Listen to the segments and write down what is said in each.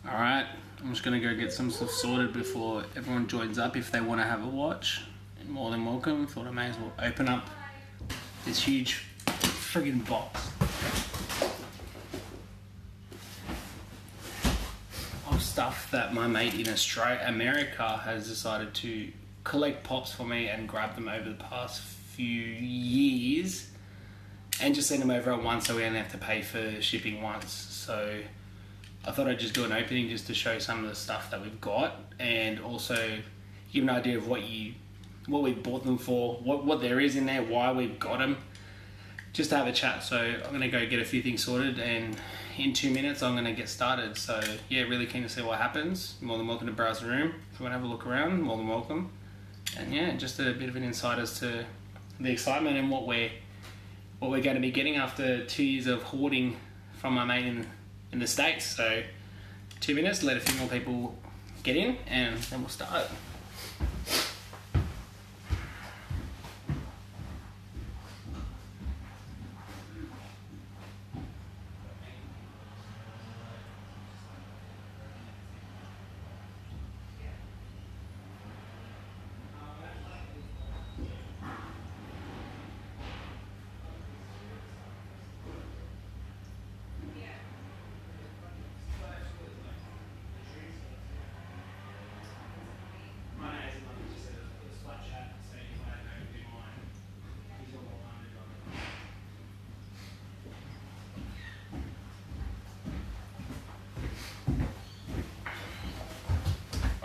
Alright, I'm just going to go get some stuff sorted before everyone joins up. If they want to have a watch, more than welcome. Thought I may as well open up this huge friggin' box of stuff that my mate in America has decided to collect pops for me and grab them over the past few years and just send them over at once so we only have to pay for shipping once. So I thought I'd just do an opening just to show some of the stuff that we've got and also give an idea of what we bought them for, what there is in there, why we've got them, just to have a chat. So I'm going to go get a few things sorted and in 2 minutes I'm going to get started. So yeah, really keen to see what happens. More than welcome to browse the room. If you want to have a look around, more than welcome. And yeah, just a bit of an insight as to the excitement and what we're going to be getting after 2 years of hoarding from my mate in the States. So 2 minutes, let a few more people get in and then we'll start.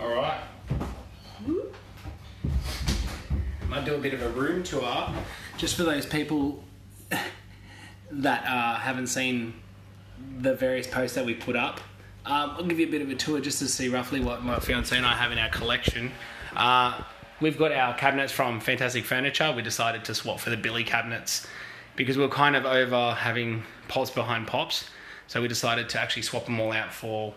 Alright, might do a bit of a room tour just for those people that haven't seen the various posts that we put up. I'll give you a bit of a tour just to see roughly what my fiance and I have in our collection. We've got our cabinets from Fantastic Furniture. We decided to swap for the Billy cabinets because we were kind of over having pops behind pops, so we decided to actually swap them all out for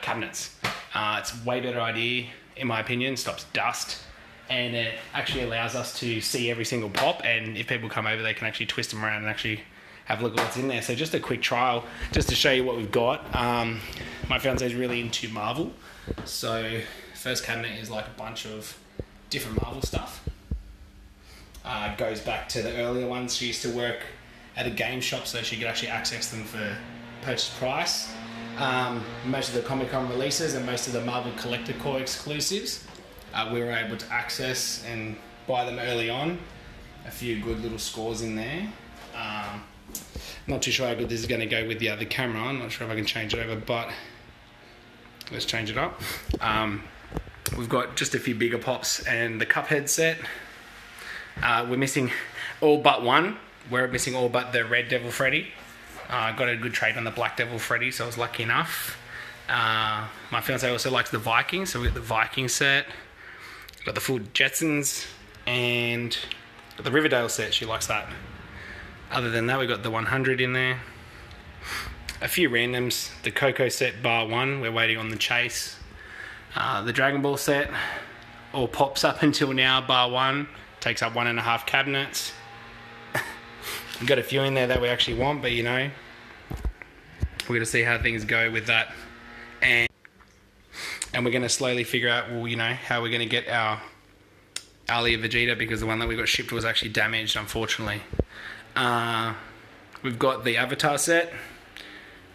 cabinets. It's a way better idea, in my opinion. Stops dust, and it actually allows us to see every single pop, and if people come over they can actually twist them around and actually have a look at what's in there. So just a quick trial just to show you what we've got. My fiance is really into Marvel, so first cabinet is like a bunch of different Marvel stuff. It goes back to the earlier ones. She used to work at a game shop so she could actually access them for purchase price. Most of the Comic-Con releases and most of the Marvel Collector Core exclusives we were able to access and buy them early on. A few good little scores in there. Not too sure how good this is going to go with the other camera. I'm not sure if I can change it over, but let's change it up. We've got just a few bigger pops and the Cuphead set. We're missing all but one. We're missing all but the Red Devil Freddy. Got a good trade on the Black Devil Freddy, so I was lucky enough. My fiance also likes the Vikings, so we got the Viking set. Got the full Jetsons and got the Riverdale set. She likes that. Other than that, we got the 100 in there. A few randoms. The Coco set bar one. We're waiting on the Chase. The Dragon Ball set. All pops up until now bar one. Takes up 1.5 cabinets. We've got a few in there that we actually want, but you know, we're going to see how things go with that. And we're going to slowly figure out, well, you know, how we're going to get our Ali Vegeta, because the one that we got shipped was actually damaged, unfortunately. We've got the Avatar set,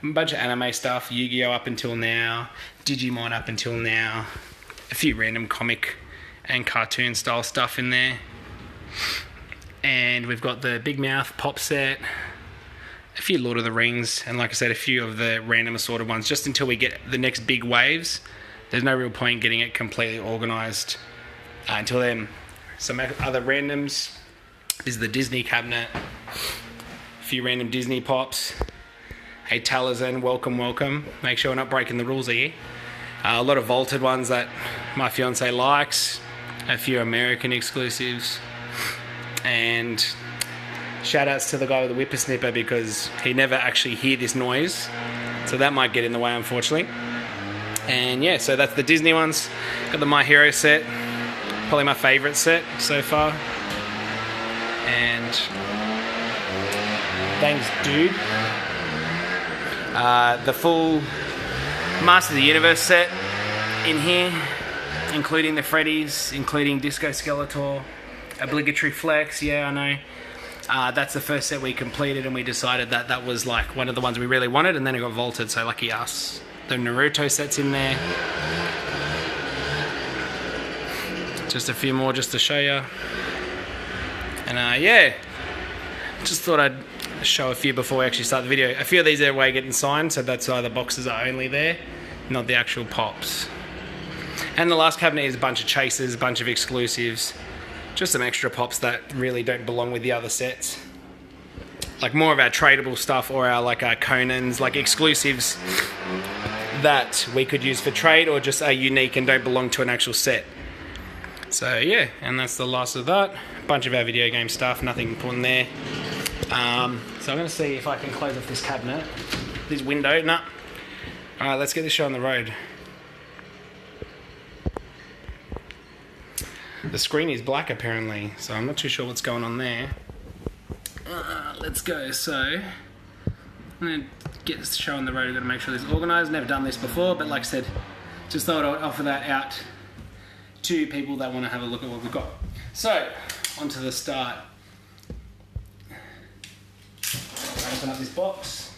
a bunch of anime stuff, Yu-Gi-Oh up until now, Digimon up until now, a few random comic and cartoon style stuff in there. And we've got the Big Mouth pop set, a few Lord of the Rings, and like I said, a few of the random assorted ones, just until we get the next big waves. There's no real point getting it completely organised until then. Some other randoms. This is the Disney cabinet. A few random Disney pops. Hey Talazan, welcome. Make sure we're not breaking the rules here. A lot of vaulted ones that my fiance likes. A few American exclusives. And shout outs to the guy with the whippersnipper, because he never actually hear this noise, so that might get in the way, unfortunately. And yeah, so that's the Disney ones. Got the My Hero set, probably my favourite set so far. And thanks, dude. The full Master of the Universe set in here, including the Freddies, including Disco Skeletor, Obligatory Flex, yeah, I know. That's the first set we completed, and we decided that that was like one of the ones we really wanted, and then it got vaulted, so lucky us. The Naruto set's in there. Just a few more just to show you. And yeah, just thought I'd show a few before we actually start the video. A few of these are way getting signed, so that's why the boxes are only there, not the actual pops. And the last cabinet is a bunch of chasers, a bunch of exclusives, just some extra pops that really don't belong with the other sets. Like more of our tradable stuff, or our like our Conans, like exclusives that we could use for trade, or just are unique and don't belong to an actual set. So yeah, and that's the last of that. A bunch of our video game stuff, nothing important there. So I'm going to see if I can close off this cabinet, this window. Nah. Alright, let's get this show on the road. The screen is black apparently, so I'm not too sure what's going on there. Let's go. So I'm going to get this show on the road. I've got to make sure this is organised. Never done this before, but like I said, just thought I'd offer that out to people that want to have a look at what we've got. So, on to the start. Open up this box.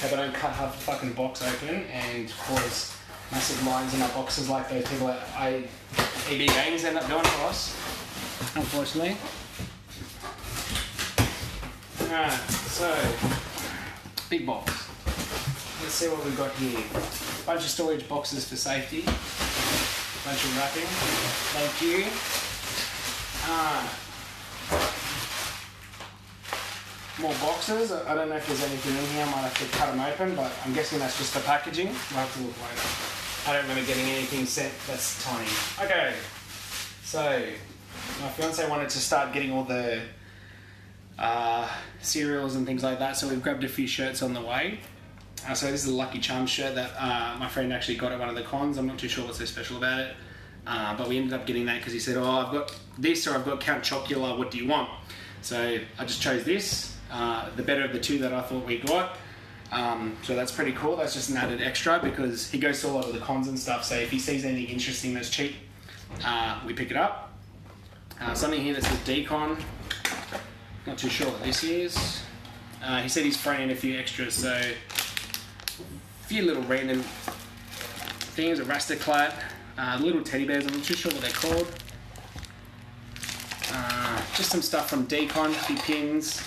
Hope I don't cut half the fucking box open and cause massive lines in our boxes like those people at EB Games end up doing for us, unfortunately. Alright, so, big box. Let's see what we've got here. Bunch of storage boxes for safety. Bunch of wrapping. Thank you. More boxes. I don't know if there's anything in here. I might have to cut them open, but I'm guessing that's just for packaging. We'll have to look later. I don't remember getting anything sent that's tiny. Okay. So, my fiance wanted to start getting all the cereals and things like that, so we've grabbed a few shirts on the way. So this is a Lucky Charms shirt that my friend actually got at one of the cons. I'm not too sure what's so special about it. But we ended up getting that because he said, oh, I've got this or I've got Count Chocula, what do you want? So I just chose this, the better of the two that I thought we got. So that's pretty cool. That's just an added extra because he goes to a lot of the cons and stuff. So if he sees anything interesting that's cheap, we pick it up. Something here that says Decon. Not too sure what this is. He said he's thrown in a few extras, so a few little random things, a Rastaclat, little teddy bears, I'm not too sure what they're called. Just some stuff from Decon, a few pins.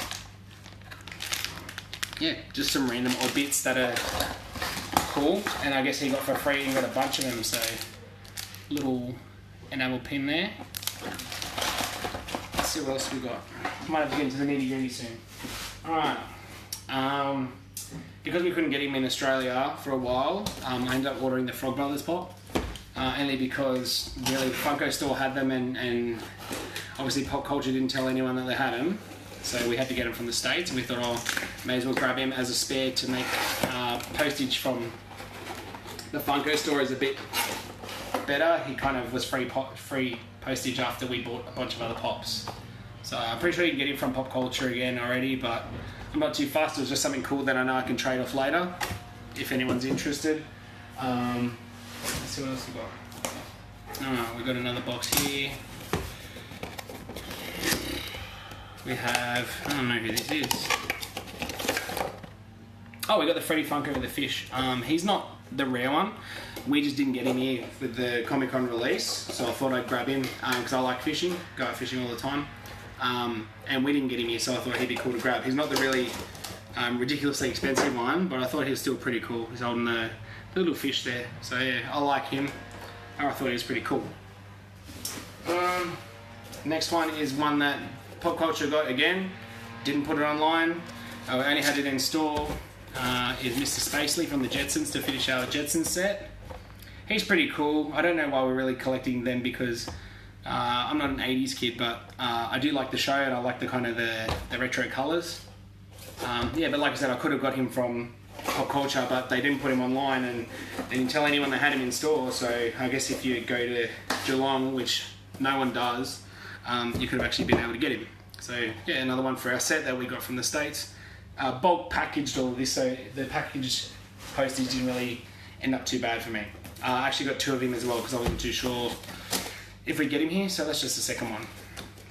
Yeah, just some random odd bits that are cool, and I guess he got for free, he got a bunch of them, so little enamel pin there. Let's see what else we got. Might have to get into the nitty gritty soon. Alright, because we couldn't get him in Australia for a while, I ended up ordering the Frog Brothers pop, only because really Funko still had them, and obviously pop culture didn't tell anyone that they had them, so we had to get them from the States, and we thought, oh, may as well grab him as a spare to make postage from the Funko store is a bit better. He kind of was free postage after we bought a bunch of other pops. So I'm pretty sure you can get him from Pop Culture again already, but I'm not too fussed. It was just something cool that I know I can trade off later, if anyone's interested. Let's see what else we got. We got another box here. We have, I don't know who this is. Oh, we got the Freddy Funko with the fish. He's not the rare one. We just didn't get him here with the Comic Con release, so I thought I'd grab him because I like fishing, go out fishing all the time. And we didn't get him here, so I thought he'd be cool to grab. He's not the really ridiculously expensive one, but I thought he was still pretty cool. He's holding the little fish there, so yeah, I like him. I thought he was pretty cool. Next one is one that Pop Culture got again. Didn't put it online. I only had it in store. Is Mr. Spacely from the Jetsons to finish our Jetsons set. He's pretty cool. I don't know why we're really collecting them because I'm not an 80s kid, but I do like the show and I like the kind of the retro colours. Yeah, but like I said, I could have got him from Pop Culture, but they didn't put him online and they didn't tell anyone they had him in store. So I guess if you go to Geelong, which no one does, you could have actually been able to get him. So yeah, another one for our set that we got from the States. bulk packaged all of this, so the package postage didn't really end up too bad for me. I actually got 2 of him as well because I wasn't too sure if we get him here, so that's just the second one.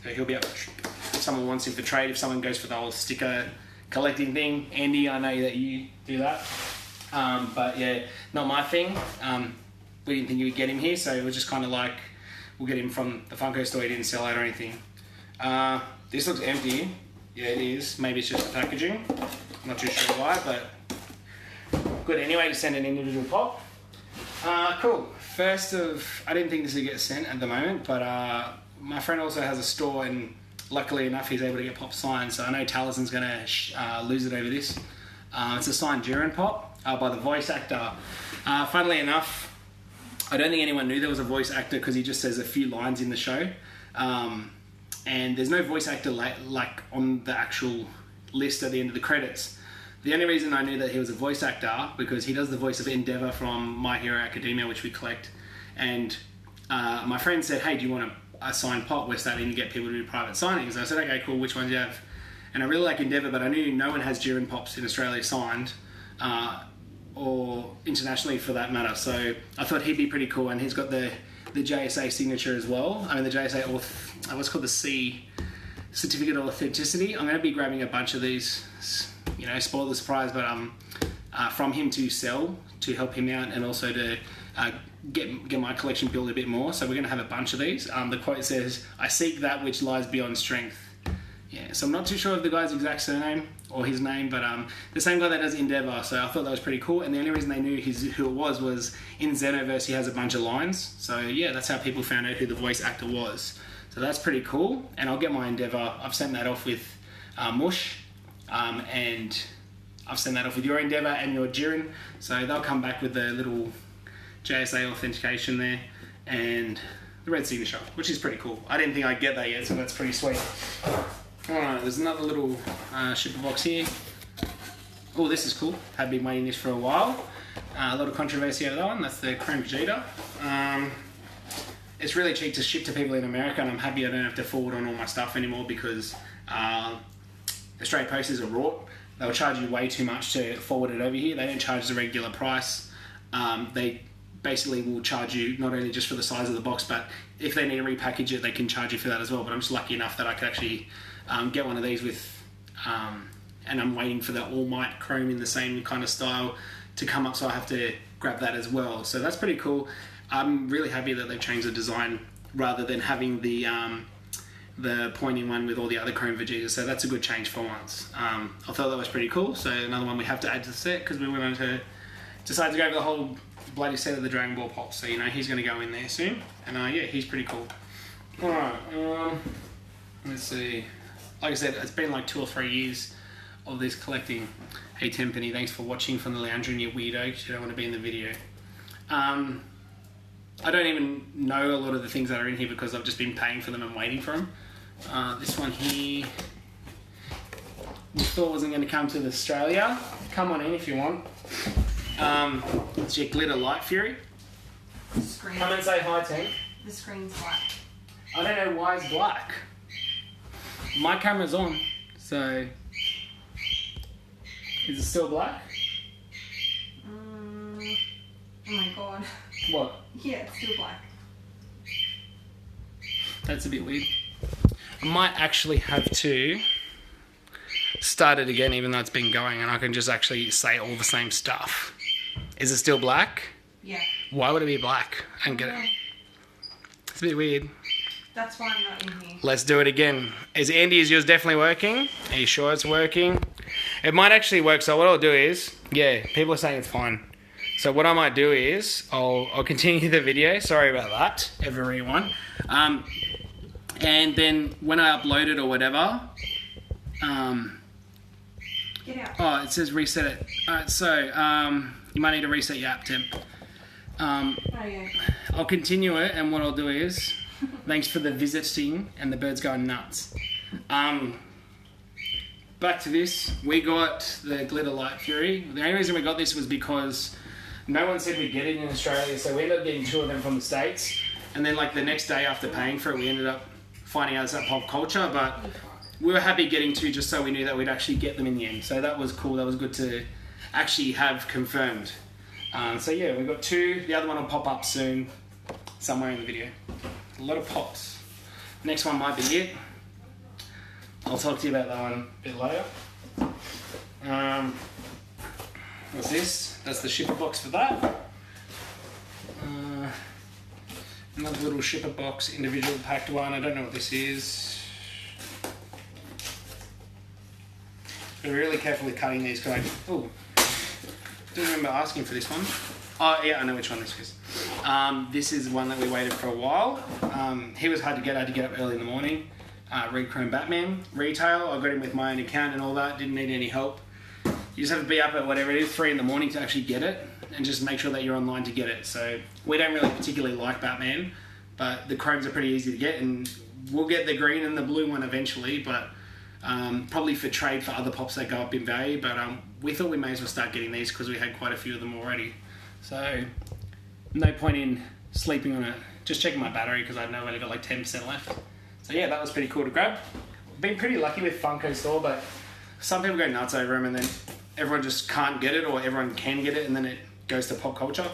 So he'll be up if someone wants him for trade, if someone goes for the whole sticker collecting thing. Andy, I know that you do that. But yeah, not my thing. We didn't think you would get him here, so it was just kind of like, we'll get him from the Funko store. He didn't sell out or anything. This looks empty. Yeah, it is. Maybe it's just the packaging. I'm not too sure why, but good anyway to send an individual pop. Cool. First of, I didn't think this would get sent at the moment, but my friend also has a store, and luckily enough he's able to get pop signed, so I know Talison's going to lose it over this. It's a signed Jiren pop by the voice actor. Funnily enough, I don't think anyone knew there was a voice actor because he just says a few lines in the show. And there's no voice actor like on the actual list at the end of the credits. The only reason I knew that he was a voice actor because he does the voice of Endeavour from My Hero Academia, which we collect. And my friend said, hey, do you want a signed pop? We're starting to get people to do private signings. I said, okay, cool, which ones do you have? And I really like Endeavour, but I knew no one has Jiren pops in Australia signed, or internationally for that matter. So I thought he'd be pretty cool, and he's got the JSA signature as well. I mean, the JSA, what's called the C, Certificate of Authenticity. I'm going to be grabbing a bunch of these, you know, spoil the surprise, but from him to sell, to help him out, and also to get my collection built a bit more. So we're going to have a bunch of these. The quote says, "I seek that which lies beyond strength." Yeah, so I'm not too sure of the guy's exact surname or his name, but the same guy that does Endeavour, so I thought that was pretty cool. And the only reason they knew who it was in Xenoverse he has a bunch of lines. So yeah, that's how people found out who the voice actor was. So that's pretty cool. And I'll get my Endeavour. I've sent that off with Mush, and I've sent that off with your Endeavour and your Jiren. So they'll come back with the little JSA authentication there and the red signature, which is pretty cool. I didn't think I'd get that yet, so that's pretty sweet. Alright, there's another little shipper box here. Oh, this is cool. Have been waiting this for a while. A lot of controversy over that one. That's the Chrome Vegeta. It's really cheap to ship to people in America, and I'm happy I don't have to forward on all my stuff anymore because Australia Post is a rort. They'll charge you way too much to forward it over here. They don't charge the regular price. They basically will charge you not only just for the size of the box, but if they need to repackage it, they can charge you for that as well. But I'm just lucky enough that I could actually get one of these with, and I'm waiting for the All Might Chrome in the same kind of style to come up, so I have to grab that as well. So that's pretty cool. I'm really happy that they've changed the design rather than having the pointing one with all the other Chrome Vegetas. So that's a good change for once. I thought that was pretty cool. So another one we have to add to the set because we wanted to decide to go over the whole bloody set of the Dragon Ball Pops. So you know he's going to go in there soon, and yeah, he's pretty cool. All right, let's see. Like I said, it's been like 2 or 3 years of this collecting. Hey Tenpenny, thanks for watching from the lounge room, you weirdo, because you don't want to be in the video. I don't even know a lot of the things that are in here because I've just been paying for them and waiting for them. This one here, we thought wasn't going to come to Australia. Come on in if you want. It's your Glitter Light Fury. Screen. Come and say hi, Tank. The screen's black. I don't know why it's black. My camera's on, so is it still black? Oh my god. What? Yeah, it's still black. That's a bit weird. I might actually have to start it again, even though it's been going, and I can just actually say all the same stuff. Is it still black? Yeah. Why would it be black? I don't get it. It's a bit weird. That's why I'm not in here. Let's do it again. Is yours definitely working? Are you sure it's working? It might actually work, so what I'll do is, yeah, people are saying it's fine. So what I might do is, I'll continue the video. Sorry about that, everyone. And then when I upload it or whatever, Get out. oh, it says reset it. Alright, so you might need to reset your app temp. Oh yeah. I'll continue it, and what I'll do is, thanks for the visiting, and the bird's going nuts. Back to this, we got the Glitter Light Fury. The only reason we got this was because no one said we'd get it in Australia, so we ended up getting 2 of them from the States. And then like the next day after paying for it, we ended up finding out it's at Pop Culture, but we were happy getting two just so we knew that we'd actually get them in the end. So that was cool. That was good to actually have confirmed. So yeah, we've got two. The other one will pop up soon, somewhere in the video. A lot of pops. Next one might be it. I'll talk to you about that one a bit later. What's this? That's the shipper box for that. Another little shipper box, individual packed one. I don't know what this is. We're really carefully cutting these because didn't remember asking for this one. Oh yeah, I know which one this is. This is one that we waited for a while. He was hard to get. I had to get up early in the morning. Red Chrome Batman retail. I got him with my own account and all that. Didn't need any help. You just have to be up at whatever it is, 3 in the morning to actually get it, and just make sure that you're online to get it. So we don't really particularly like Batman, but the chromes are pretty easy to get, and we'll get the green and the blue one eventually, but probably for trade for other pops that go up in value. But we thought we may as well start getting these because we had quite a few of them already. So no point in sleeping on it. Just checking my battery because I know I've only got like 10% left. So yeah, that was pretty cool to grab. Been pretty lucky with Funko Store, but some people go nuts over them and then everyone just can't get it, or everyone can get it and then it goes to pop culture.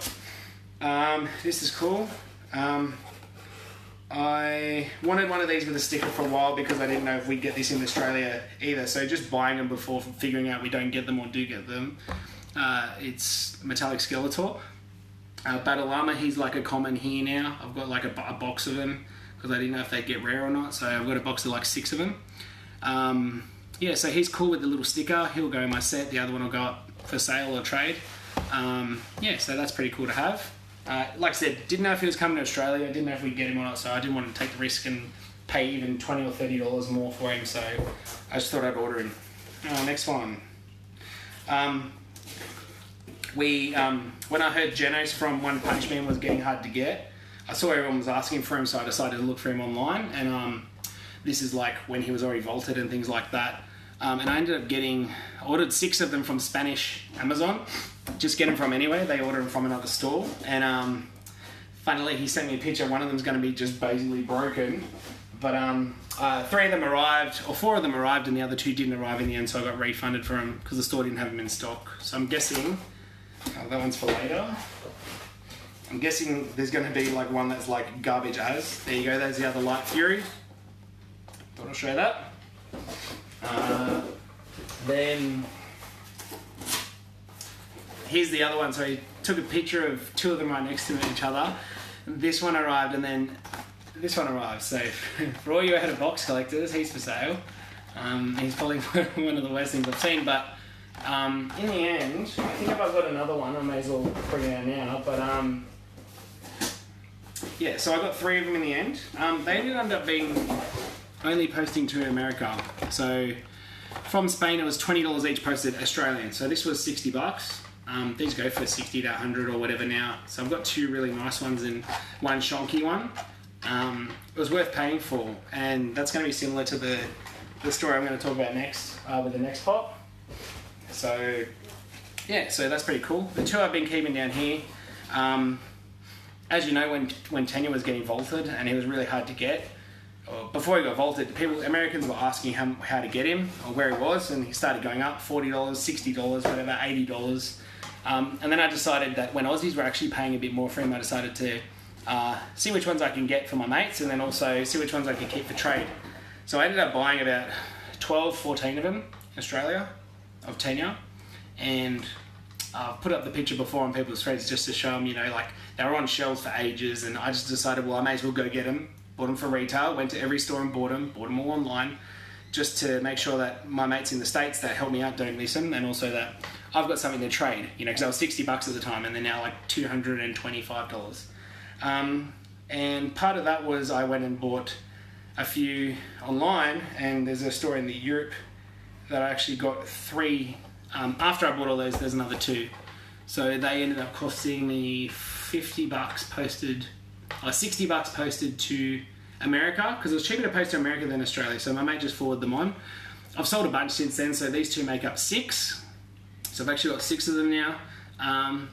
This is cool. I wanted one of these with a sticker for a while because I didn't know if we'd get this in Australia either. So just buying them before figuring out we don't get them or do get them. It's Metallic Skeletor. Battle Armor, he's like a common here now. I've got like a box of them because I didn't know if they'd get rare or not. So I've got a box of like 6 of them. Yeah, so he's cool with the little sticker. He'll go in my set. The other one will go up for sale or trade. Yeah, so that's pretty cool to have. Like I said, didn't know if he was coming to Australia. Didn't know if we'd get him or not, so I didn't want to take the risk and pay even $20 or $30 more for him, so I just thought I'd order him. Next one. When I heard Genos from One Punch Man was getting hard to get, I saw everyone was asking for him, so I decided to look for him online, and this is like when he was already vaulted and things like that. And I ended up ordered 6 of them from Spanish Amazon. Just get them from anywhere. They ordered them from another store. And funnily, he sent me a picture. One of them's going to be just basically broken. But 3 of them arrived, or 4 of them arrived, and the other 2 didn't arrive in the end, so I got refunded for them because the store didn't have them in stock. So I'm guessing, that one's for later. I'm guessing there's going to be like one that's like garbage as. There you go, there's the other Light Fury. Thought I'll show that. Then here's the other one. So he took a picture of 2 of them right next to each other. This one arrived, and then this one arrived. So for all you out of box collectors, he's for sale. He's probably one of the worst things I've seen, but in the end, I think if I've got another one, I may as well bring it out now. But yeah, so I got 3 of them in the end. They ended up being only posting to America. So from Spain, it was $20 each posted Australian. So this was $60. These go for 60 to 100 or whatever now. So I've got 2 really nice ones and one shonky one. It was worth paying for, and that's going to be similar to the story I'm going to talk about next with the next pop. So yeah, so that's pretty cool. The 2 I've been keeping down here. As you know, when Tanya was getting vaulted and he was really hard to get, before he got vaulted, Americans were asking him how to get him or where he was, and he started going up $40, $60, whatever, $80. And then I decided that when Aussies were actually paying a bit more for him, I decided to see which ones I can get for my mates, and then also see which ones I could keep for trade. So I ended up buying about 12, 14 of them in Australia, of Tanya, and I've put up the picture before on people's threads just to show them, you know, like they were on shelves for ages, and I just decided, well, I may as well go get them. Bought them for retail, went to every store and bought them all online, just to make sure that my mates in the States that help me out don't miss them, and also that I've got something to trade, you know, because they were $60 at the time, and they're now like $225. And part of that was I went and bought a few online, and there's a store in the Europe that I actually got 3. After I bought all those, there's another 2. So they ended up costing me $50 posted, or $60 posted to America, because it was cheaper to post to America than Australia, so my mate just forwarded them on. I've sold a bunch since then, so these 2 make up 6. So I've actually got 6 of them now.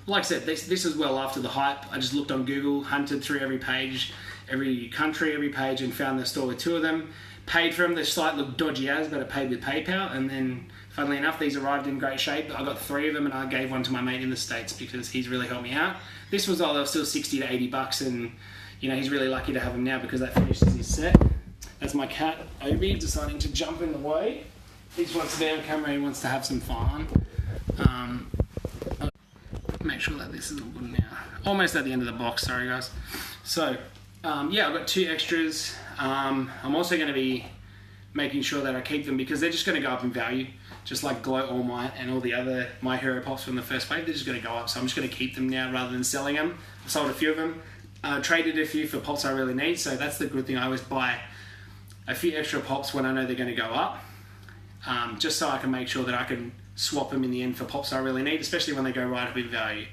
Like I said, this was well after the hype. I just looked on Google, hunted through every page, every country, every page, and found the store with 2 of them. paid for them. The site looked dodgy as, but I paid with PayPal, and then funnily enough, these arrived in great shape. I got 3 of them, and I gave one to my mate in the States because he's really helped me out. This was, they were still 60 to 80 bucks, and you know, he's really lucky to have them now because that finishes his set. That's my cat, Obi, deciding to jump in the way. He just wants to be on camera, he wants to have some fun. Make sure that this is all good now. Almost at the end of the box, sorry guys. So, yeah, I've got 2 extras. I'm also going to be making sure that I keep them because they're just going to go up in value. Just like Glow All Might and all the other My Hero Pops from the first wave, they're just going to go up. So I'm just going to keep them now rather than selling them. I sold a few of them. Traded a few for pops I really need, so that's the good thing. I always buy a few extra pops when I know they're going to go up, just so I can make sure that I can swap them in the end for pops I really need, especially when they go right up in value.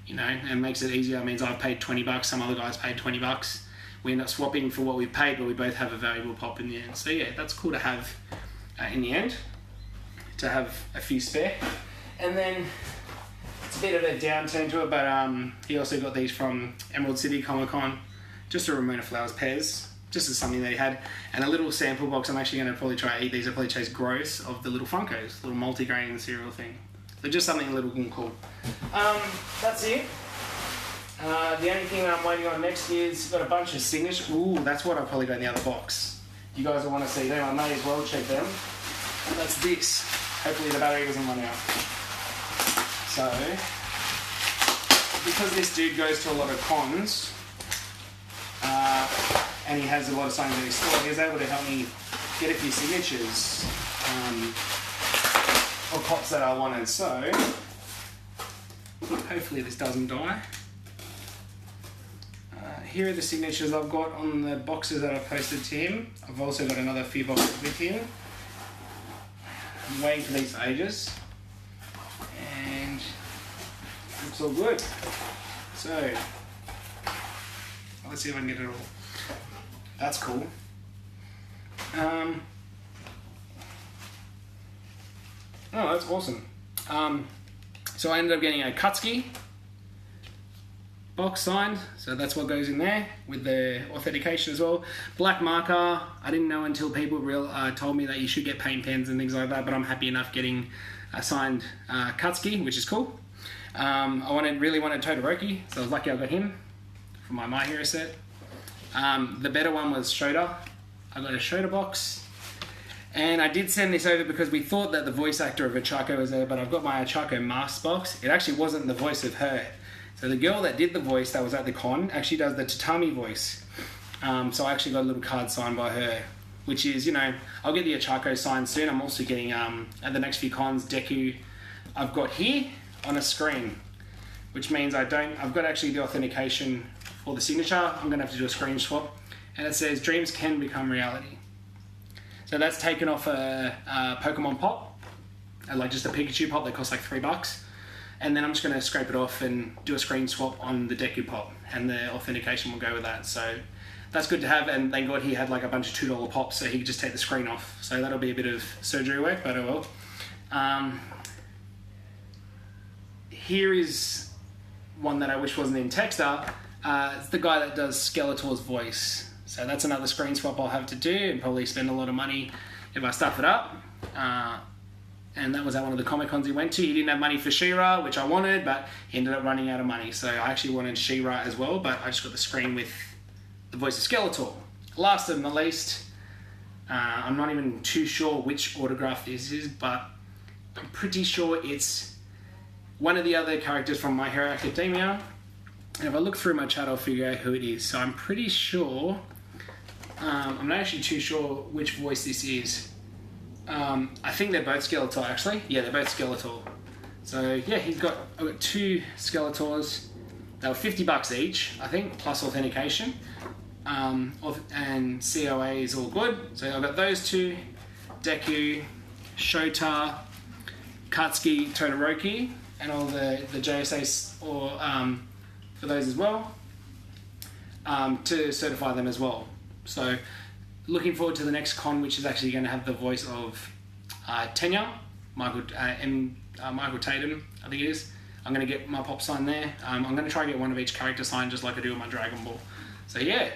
You know, and makes it easier. It means I've paid 20 bucks, some other guys paid 20 bucks. We end up swapping for what we paid, but we both have a valuable pop in the end. So yeah, that's cool to have in the end, to have a few spare. And then it's a bit of a downturn to it, but he also got these from Emerald City Comic Con, just a Ramona Flowers pairs, just as something that he had, and a little sample box. I'm actually going to probably try to eat these. I probably chase gross of the little Funkos, little multi-grain cereal thing. So just something a little cool. That's it. The only thing that I'm waiting on next is got a bunch of signatures. Ooh, that's what I'll probably got in the other box. You guys will want to see them. I may as well check them. That's this. Hopefully the battery doesn't run out. So, because this dude goes to a lot of cons, and he has a lot of signs in his store, he was able to help me get a few signatures of pops that I wanted. So, hopefully this doesn't die. Here are the signatures I've got on the boxes that I've posted to him. I've also got another few boxes with him. I'm waiting for these for ages. And looks all good. So, let's see if I can get it all. That's cool. Oh, that's awesome. So I ended up getting a Kutski box signed, so that's what goes in there with the authentication as well. Black marker, I didn't know until people told me that you should get paint pens and things like that, but I'm happy enough getting a signed Kutski, which is cool. I really wanted Todoroki, so I was lucky I got him for my Hero set. The better one was Shota. I got a Shota box. And I did send this over because we thought that the voice actor of Ochako was there, but I've got my Ochako mask box. It actually wasn't the voice of her. So the girl that did the voice that was at the con actually does the Tatami voice. So I actually got a little card signed by her, which is, you know, I'll get the Ochako signed soon. I'm also getting, at the next few cons, Deku I've got here on a screen, which means I've got actually the authentication for the signature. I'm going to have to do a screen swap. And it says, dreams can become reality. So that's taken off a Pokemon pop, like just a Pikachu pop that costs like $3. And then I'm just going to scrape it off and do a screen swap on the Deku pop, and the authentication will go with that. So that's good to have. And thank God he had like a bunch of $2 pops, so he could just take the screen off. So that'll be a bit of surgery work, but oh well. Here is one that I wish wasn't in Texter. It's the guy that does Skeletor's voice. So that's another screen swap I'll have to do and probably spend a lot of money if I stuff it up. And that was at one of the Comic Cons he went to. He didn't have money for She-Ra, which I wanted, but he ended up running out of money. So I actually wanted She-Ra as well, but I just got the screen with the voice of Skeletor. Last but not least, I'm not even too sure which autograph this is, but I'm pretty sure it's one of the other characters from My Hero Academia. And if I look through my chat, I'll figure out who it is. So I'm pretty sure... I'm not actually too sure which voice this is. I think they're both Skeletor, actually. Yeah, they're both Skeletor. So, yeah, I've got 2 Skeletors. They were $50 each, I think, plus authentication. And COA is all good. So I've got those 2. Deku, Shota, Kutski, Todoroki, and all the JSAs for those as well, to certify them as well. So looking forward to the next con, which is actually going to have the voice of Tenya, Michael Tatum, I think it is. I'm going to get my pop sign there. I'm going to try and get one of each character signed just like I do with my Dragon Ball. So yeah,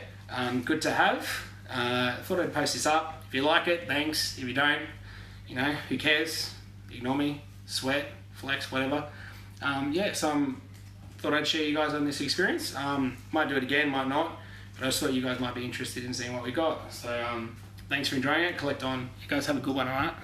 good to have. Thought I'd post this up. If you like it, thanks. If you don't, you know, who cares? Ignore me, sweat, flex, whatever. Yeah, so thought I'd share you guys on this experience. Might do it again, might not, but I just thought you guys might be interested in seeing what we got. So thanks for enjoying it. Collect on. You guys have a good one, alright?